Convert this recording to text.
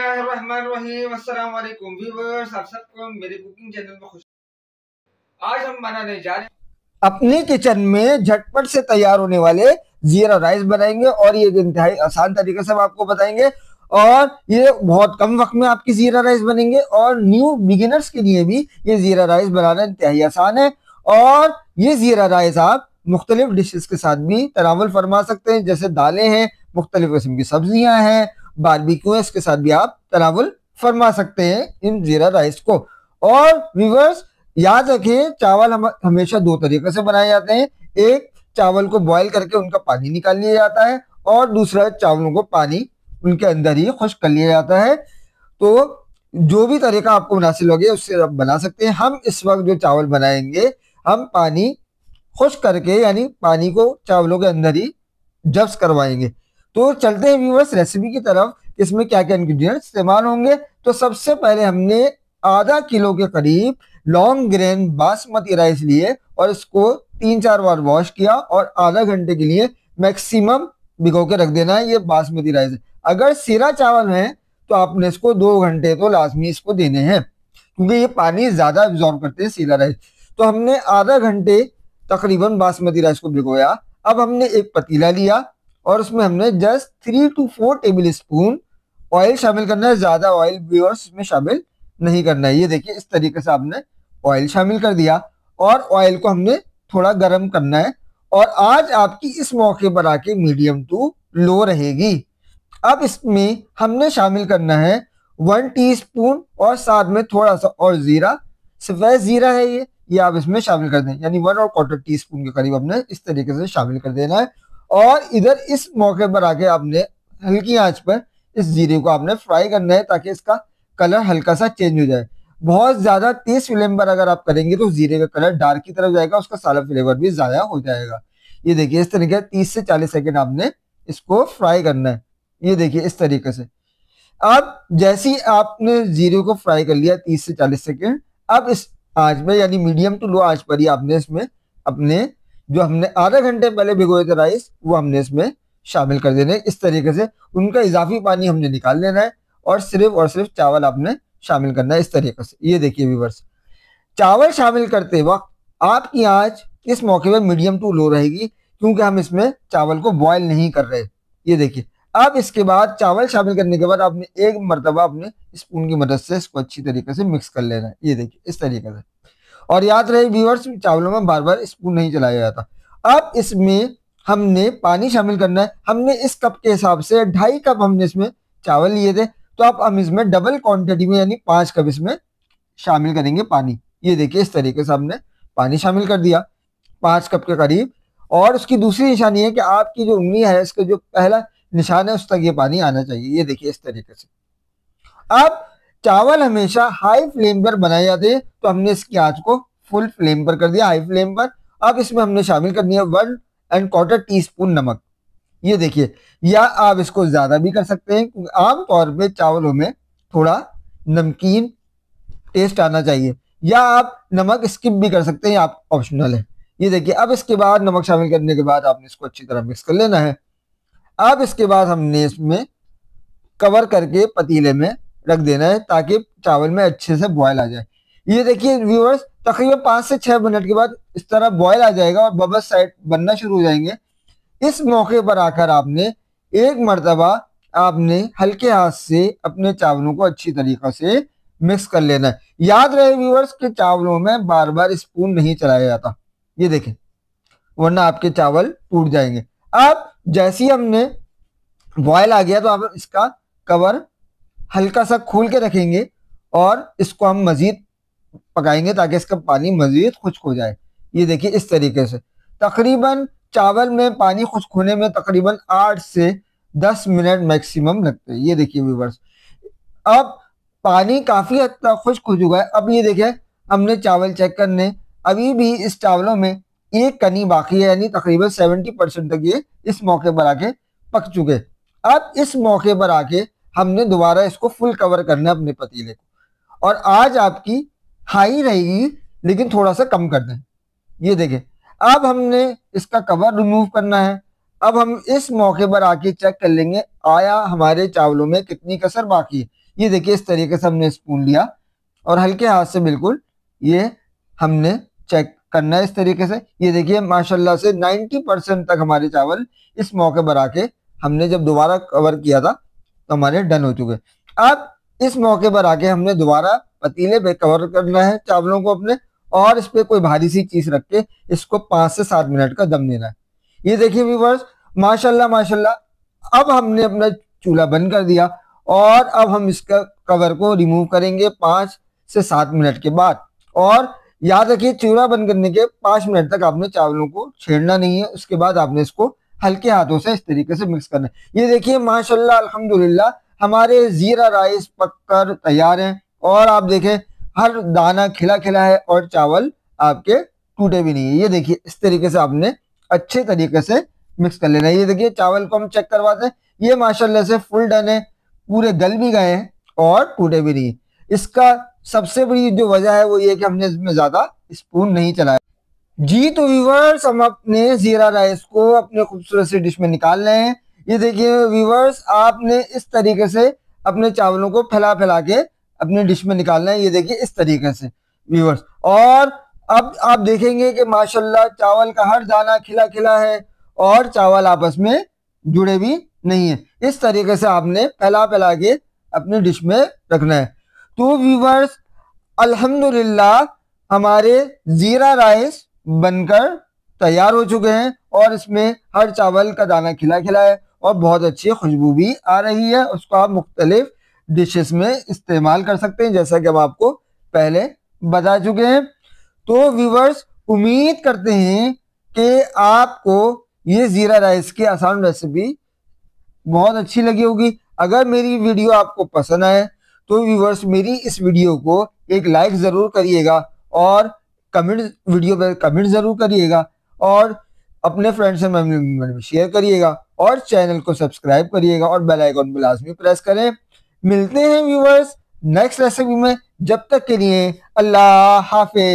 बिस्मिल्लाहिर्रहमानिर्रहीम। अस्सलाम वालेकुम व्यूअर्स, आप सबको मेरे कुकिंग चैनल में खुश। आज हम बनाने जा रहे हैं अपने किचन में झटपट से तैयार होने वाले जीरा राइस बनाएंगे और ये इंतहाई आसान तरीके से हम आपको बताएंगे और ये बहुत कम वक्त में आपकी जीरा राइस बनेंगे और न्यू बिगिनर्स के लिए भी ये जीरा राइस बनाना इंतहाई आसान है। और ये जीरा राइस आप मुख्तलिफ डिशेस के साथ भी तनावुल फरमा सकते हैं, जैसे दालें हैं, मुख्तलिफ किस्म की सब्जियां हैं, बारबेक्यू है, इसके साथ भी आप तनावुल फरमा सकते हैं इन जीरा राइस को। और व्यूअर्स याद रखें, चावल हम हमेशा दो तरीके से बनाए जाते हैं। एक, चावल को बॉईल करके उनका पानी निकाल लिया जाता है और दूसरा, चावलों को पानी उनके अंदर ही खुश्क कर लिया जाता है। तो जो भी तरीका आपको मुनासिब लगे उससे आप बना सकते हैं। हम इस वक्त जो चावल बनाएंगे, हम पानी खुश्क करके यानी पानी को चावलों के अंदर ही जब्स करवाएंगे। तो चलते हैं व्यूअर्स रेसिपी की तरफ। इसमें क्या क्या इंग्रेडिएंट्स इस्तेमाल होंगे। तो सबसे पहले हमने आधा किलो के करीब लॉन्ग ग्रेन बासमती राइस लिए और इसको 3-4 बार वॉश किया और आधा घंटे के लिए मैक्सिमम भिगो के रख देना है। ये बासमती राइस है। अगर सीरा चावल है तो आपने इसको 2 घंटे तो लाजमी इसको देने हैं, क्योंकि ये पानी ज्यादा एब्जॉर्ब करते हैं सीरा राइस। तो हमने आधा घंटे तकरीबन बासमती राइस को भिगोया। अब हमने एक पतीला लिया और उसमें हमने just 3 to 4 table spoon oil शामिल करना है। ज्यादा ऑयल व्यूअर्स इसमें शामिल नहीं करना है। ये देखिए इस तरीके से आपने ऑयल शामिल कर दिया और ऑयल को हमने थोड़ा गर्म करना है। और आज आपकी इस मौके पर आके मीडियम टू लो रहेगी। अब इसमें हमने शामिल करना है 1 टीस्पून और साथ में थोड़ा सा और जीरा, सफेद जीरा है ये आप इसमें शामिल कर दें, यानी 1 टीस्पून के करीब हमने इस तरीके से शामिल कर देना है। और इधर इस मौके पर आके आपने हल्की आंच पर इस जीरे को आपने फ्राई करना है ताकि इसका कलर हल्का सा चेंज हो जाए। बहुत ज्यादा तेज फ्लेम पर अगर आप करेंगे तो जीरे का कलर डार्क की तरफ जाएगा, उसका सारा फ्लेवर भी ज्यादा हो जाएगा। ये देखिए इस तरीके 30 से 40 सेकेंड आपने इसको फ्राई करना है। ये देखिए इस तरीके से। अब जैसे ही आपने जीरे को फ्राई कर लिया 30 से 40 सेकेंड, अब इस आंच में यानी मीडियम टू लो आंच पर ही आपने इसमें अपने जो हमने आधा घंटे पहले भिगोए थे राइस वो हमने इसमें शामिल कर देने। इस तरीके से उनका इजाफी पानी हमने निकाल लेना है और सिर्फ चावल आपने शामिल करना है इस तरीके से। ये देखिए व्यूअर्स, चावल शामिल करते वक्त आपकी आंच इस मौके पर मीडियम टू लो रहेगी, क्योंकि हम इसमें चावल को बॉयल नहीं कर रहे। ये देखिए। अब इसके बाद चावल शामिल करने के बाद आपने एक मरतबा अपने स्पून की मदद से इसको अच्छी तरीके से मिक्स कर लेना है। ये देखिए इस तरीके से। और याद रहे व्यूअर्स, चावलों में बार बार स्पून नहीं चलाया जाता। अब इसमें हमने पानी शामिल करना है। हमने इस कप के हिसाब से 2.5 कप हमने इसमें चावल लिए थे, तो अब हम इसमें डबल क्वांटिटी में यानी 5 कप इसमें शामिल करेंगे पानी। ये देखिए इस तरीके से हमने पानी शामिल कर दिया 5 कप के करीब। और उसकी दूसरी निशानी है कि आपकी जो उंगली है, इसका जो पहला निशान है उस तक ये पानी आना चाहिए। ये देखिए इस तरीके से। अब चावल हमेशा हाई फ्लेम पर बनाए जाते हैं, तो हमने इसकी आंच को फुल फ्लेम पर कर दिया, हाई फ्लेम पर। अब इसमें हमने शामिल करनी है 1¼ टीस्पून नमक। ये देखिए, या आप इसको ज्यादा भी कर सकते हैं, क्योंकि आमतौर पे चावलों में थोड़ा नमकीन टेस्ट आना चाहिए, या आप नमक स्किप भी कर सकते हैं, आप ऑप्शनल है। ये देखिए। अब इसके बाद नमक शामिल करने के बाद आपने इसको अच्छी तरह मिक्स कर लेना है। अब इसके बाद हमने इसमें कवर करके पतीले में रख देना है ताकि चावल में अच्छे से बॉयल आ जाए। ये देखिए व्यूअर्स, तकरीबन 5 से 6 मिनट के बाद इस तरह बॉयल आ जाएगा और बबल्स साइड बनना शुरू हो जाएंगे। इस मौके पर आकर आपने एक मरतबा आपने हल्के हाथ से अपने चावलों को अच्छी तरीके से मिक्स कर लेना है। याद रहे व्यूअर्स कि चावलों में बार बार स्पून नहीं चलाया जाता। ये देखें, वरना आपके चावल टूट जाएंगे। अब जैसे ही हमने बॉयल आ गया तो आप इसका कवर हल्का सा खोल के रखेंगे और इसको हम मजीद पकाएंगे ताकि इसका पानी मजीद खुश्क हो जाए। ये देखिए इस तरीके से। तकरीबन चावल में पानी खुश्क होने में तकरीबन 8 से 10 मिनट मैक्सिमम लगते हैं। ये देखिए व्यूअर्स, अब पानी काफी हद तक खुश्क हो चुका है। अब ये देखिए, हमने चावल चेक करने, अभी भी इस चावलों में एक कनी बाकी है, यानी तकरीबन 70% तक ये इस मौके पर आके पक चुके। अब इस मौके पर आके हमने दोबारा इसको फुल कवर करना है अपने पतीले को। और आज आपकी हाई रहेगी, लेकिन थोड़ा सा कम कर दें। ये देखें, अब हमने इसका कवर रिमूव करना है। अब हम इस मौके पर आके चेक कर लेंगे आया हमारे चावलों में कितनी कसर बाकी है। ये देखिए इस तरीके से हमने स्पून लिया और हल्के हाथ से बिल्कुल ये हमने चेक करना है इस तरीके से। ये देखिए माशाल्लाह से 90% तक हमारे चावल इस मौके पर आके हमने जब दोबारा कवर किया था तो हमारे डन हो चुके। अब इस मौके पर आके हमने दोबारा पतीले पे कवर करना है चावलों को अपने, और इस पे कोई भारी सी चीज रख के इसको 5 से 7 मिनट का दम देना है। ये देखिए व्यूअर्स माशाल्लाह माशाल्लाह, अब हमने अपना चूल्हा बंद कर दिया और अब हम इसका कवर को रिमूव करेंगे 5 से 7 मिनट के बाद। और याद रखिए चूल्हा बंद करने के 5 मिनट तक आपने चावलों को छेड़ना नहीं है, उसके बाद आपने इसको हल्के हाथों से इस तरीके से मिक्स करना है। ये देखिए माशाल्लाह अल्हम्दुलिल्लाह हमारे जीरा राइस पककर तैयार हैं और आप देखें हर दाना खिला खिला है और चावल आपके टूटे भी नहीं है। ये देखिए इस तरीके से आपने अच्छे तरीके से मिक्स कर लेना है। ये देखिए चावल को हम चेक करवाते हैं, ये माशाल्लाह से फुल डन है, पूरे गल भी गए हैं और टूटे भी नहीं। इसका सबसे बड़ी जो वजह है वो ये कि हमने इसमें ज्यादा स्पून नहीं चलाया। जी तो व्यूवर्स हम अपने जीरा राइस को अपने खूबसूरत सी डिश में निकाल रहे हैं। ये देखिए व्यूवर्स आपने इस तरीके से अपने चावलों को फैला फैला के अपने डिश में निकालना है। ये देखिए इस तरीके से व्यूवर्स, और अब आप देखेंगे कि माशाल्लाह चावल का हर दाना खिला खिला है और चावल आपस में जुड़े भी नहीं है। इस तरीके से आपने फैला फैला के अपनी डिश में रखना है। तो व्यूवर्स अल्हम्दुलिल्लाह हमारे जीरा राइस बनकर तैयार हो चुके हैं और इसमें हर चावल का दाना खिला खिला है और बहुत अच्छी खुशबू भी आ रही है। उसको आप मुख्तलिफ डिशेस में इस्तेमाल कर सकते हैं जैसा कि हम आपको पहले बता चुके हैं। तो व्यूवर्स उम्मीद करते हैं कि आपको ये जीरा राइस की आसान रेसिपी बहुत अच्छी लगी होगी। अगर मेरी वीडियो आपको पसंद आए तो व्यूवर्स मेरी इस वीडियो को एक लाइक ज़रूर करिएगा और वीडियो पर कमेंट ज़रूर करिएगा और अपने फ्रेंड्स एंड फैमिली मेंबर में शेयर करिएगा और चैनल को सब्सक्राइब करिएगा और बेल आइकन को लाजमी प्रेस करें। मिलते हैं व्यूवर्स नेक्स्ट रेसिपी में, जब तक के लिए अल्लाह हाफिज।